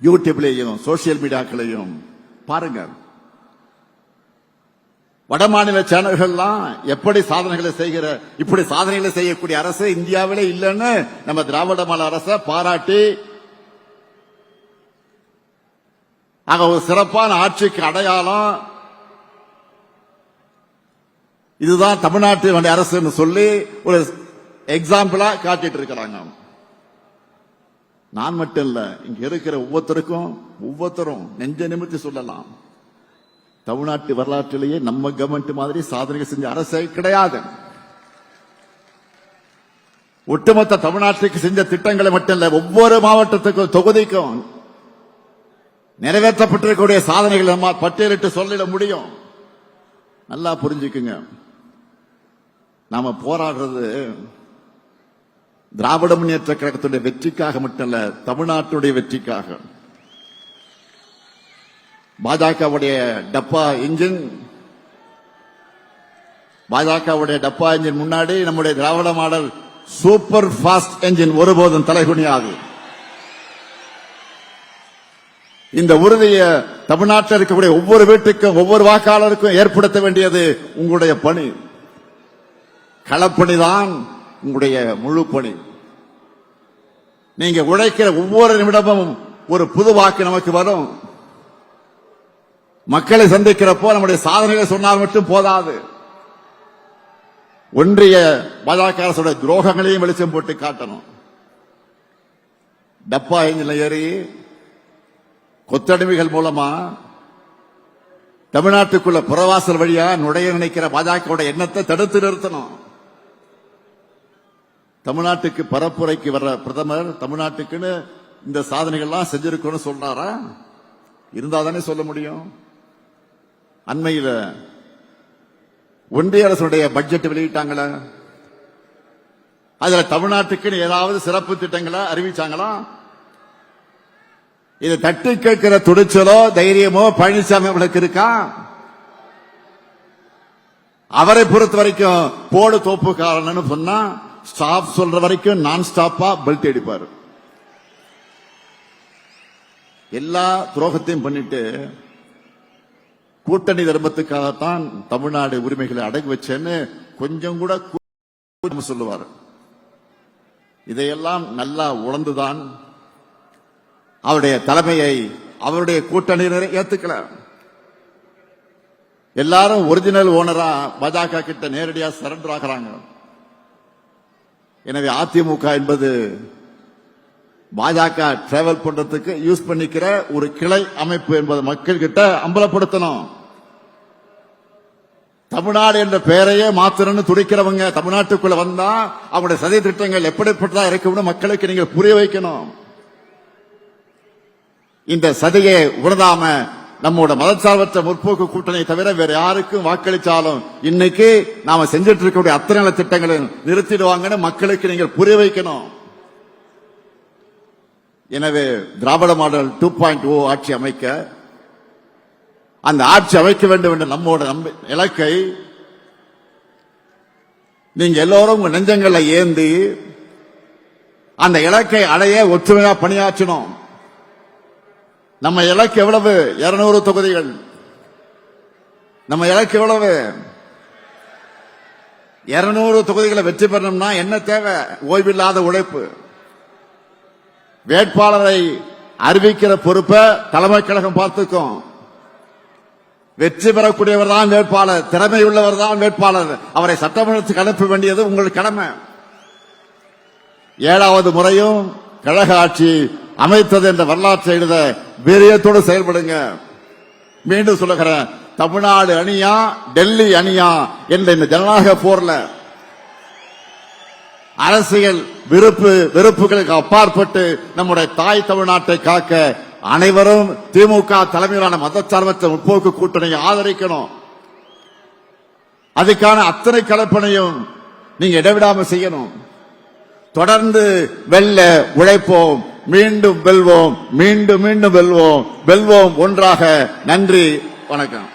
யூடியூப்லயும் social மீடியாக்களையும் பாருங்க. வடமாநில சேனல்கள்லாம் எப்படி சாதனைகளை செய்கிற இப்படி சாதனைகளை செய்யக்கூடிய அரசு இந்தியாவிலே இல்லைன்னு நம்ம திராவிட மாடல் அரசை பாராட்டி ஆக ஒரு சிறப்பான ஆட்சிக்கு அடையாளம் இதுதான் தமிழ்நாட்டு அரசுன்னு சொல்லி ஒரு எக்ஸாம்பிளா காட்டிட்டு இருக்கிறாங்க. நான் மட்டும் இல்ல, இங்க இருக்கிற ஒவ்வொருத்தரும் நெஞ்ச நிமித்தி சொல்லலாம், தமிழ்நாட்டு வரலாற்றிலேயே நம்ம கவர்மெண்ட் மாதிரி சாதனை செஞ்ச அரசே கிடையாது. ஒட்டுமொத்த தமிழ்நாட்டுக்கு செஞ்ச திட்டங்களை மட்டும் இல்ல, ஒவ்வொரு மாவட்டத்துக்கும் தொகுதிக்கும் நிறைவேற்றப்பட்டிருக்கக்கூடிய சாதனைகள் நம்ம பட்டியலிட்டு சொல்லிட முடியும். நல்லா புரிஞ்சுக்குங்க, நாம போராடுறது திராவிட முன்னேற்ற கழகத்துடைய வெற்றிக்காக மட்டுமல்ல, தமிழ்நாட்டுடைய வெற்றிக்காக. பாஜகவுடைய டப்பா இன்ஜின் முன்னாடி நம்முடைய திராவிட மாடல் சூப்பர் பாஸ்ட் என்ஜின் ஒருபோதும் தலைகுனியாது. இந்த உறுதியை தமிழ்நாட்டில் இருக்கக்கூடிய ஒவ்வொரு வீட்டுக்கும் ஒவ்வொரு வாக்காளருக்கும் ஏற்படுத்த வேண்டியது உங்களுடைய பணி. களப்பணிதான் உங்களுடைய முழு பணி. நீங்க உழைக்கிற ஒவ்வொரு நிமிடமும் ஒரு புது வாக்கு நமக்கு வரும். மக்களை சந்திக்கிறப்போ நம்முடைய சாதனைகளை சொன்னால் மட்டும் போதாது, ஒன்றிய பாஜக அரசுடைய துரோகங்களையும் வெளிச்சம் போட்டு காட்டணும். டப்பா என்ஜின்ல ஏறி கொத்தடிமைகள் மூலமா தமிழ்நாட்டுக்குள்ள புறவாசல் வழியா நுழைய நினைக்கிற பாஜக எண்ணத்தை தடுத்து நிறுத்தணும். தமிழ்நாட்டுக்கு பரப்புரைக்கு வர்ற பிரதமர் தமிழ்நாட்டுக்குன்னு இந்த சாதனைகள்லாம் செஞ்சிருக்கோன்னு சொல்றாரா? இருந்தாதானே சொல்ல முடியும். அண்மையில் ஒன்றிய அரசுடைய பட்ஜெட் வெளியிட்டாங்களா? அதுல தமிழ்நாட்டுக்குன்னு ஏதாவது சிறப்பு திட்டங்களை அறிவிச்சாங்களா? இதை தட்டி கேட்கிற துணிச்சலோ தைரியமோ பழனிசாமி அவர்களுக்கு இருக்கா? அவரை பொறுத்த வரைக்கும் போடு தோப்புக்காரன்னு சொன்னா ஸ்டாப் சொல்ற வரைக்கும் நான் ஸ்டாப்பா பெல்ட் அடிப்பாரு. எல்லா துரோகத்தையும் பண்ணிட்டு கூட்டணி தர்மத்துக்காகத்தான் தமிழ்நாடு உரிமைகளை அடங்கி வச்சேன்னு கொஞ்சம் கூட சொல்லுவார். இதையெல்லாம் நல்லா உணர்ந்துதான் அவருடைய தலைமையை அவருடைய கூட்டணியினரை ஏத்துக்கல. எல்லாரும் ஒரிஜினல் ஓனரா பாஜக கிட்ட நேரடியா சரண்டர் ஆகிறாங்க. எனவே அதிமுக என்பது பாஜக டிராவல் பண்றதுக்கு யூஸ் பண்ணிக்கிற ஒரு கிளை அமைப்பு என்பது மக்கள் கிட்ட அம்பலப்படுத்தணும். தமிழ்நாடு என்ற பெயரையே மாத்திரன்னு துடிக்கிறவங்க தமிழ்நாட்டுக்குள்ள வந்தா அவங்களுடைய சதி திட்டங்கள் எப்படிப்பட்டதா இருக்கும்னு மக்களுக்கு நீங்க புரிய வைக்கணும். இந்த சதியை உணராம நம்மோட மதச்சார்பற்ற முற்போக்கு கூட்டணி தவிர வேற யாருக்கும் வாக்களிச்சாலும் இன்னைக்கு நாம செஞ்சிட்டு இருக்கக்கூடிய அத்தனை திட்டங்களை நிறுத்திடுவாங்கன்னு மக்களுக்கு நீங்கள் புரிய வைக்கணும். எனவே திராவிட மாடல் 2.0 ஆட்சி அமைக்க, அந்த ஆட்சி அமைக்க வேண்டும் என்ற நம்மோட இலக்கை நீங்க எல்லோரும் உங்க நெஞ்சங்களை ஏந்தி அந்த இலக்கை அடைய ஒற்றுமையா பணியாற்றணும். நம்ம இலக்கு எவ்வளவு? 200 தொகுதிகள். நம்ம இலக்கு எவ்வளவு? 200 தொகுதிகளை வெற்றி பெறணும்னா என்ன தேவை? ஓய்வில்லாத உழைப்பு. வேட்பாளரை அறிவிக்கிற பொறுப்பை தலைமை கழகம் பார்த்துக்கும். வெற்றி பெறக்கூடியவர் தான் வேட்பாளர், திறமை உள்ளவர் தான் வேட்பாளர். அவரை சட்டமன்றத்துக்கு அனுப்ப வேண்டியது உங்கள் கடமை. 7வது முறையும் கழக ஆட்சி அமைத்தது என்ற வரலாற்றை எழுத வீரியத்தோடு செயல்படுங்க. மீண்டும் சொல்லுகிறேன், தமிழ்நாடு அணியா டெல்லி அணியா என்ற இந்த ஜனநாயக போர்ல அரசியல் வெறுப்புகளுக்கு அப்பாற்பட்டு நம்முடைய தாய் தமிழ்நாட்டை காக்க அனைவரும் திமுக தலைமையிலான மதச்சார்பற்ற முற்போக்கு கூட்டணியை ஆதரிக்கணும். அதுக்கான அத்தனை கலப்பணையும் நீங்க இடைவிடாம செய்யணும். தொடர்ந்து வெல்ல உழைப்போம், மீண்டும் வெல்வோம், மீண்டும் மீண்டும் வெல்வோம், வெல்வோம் ஒன்றாக. நன்றி, வணக்கம்.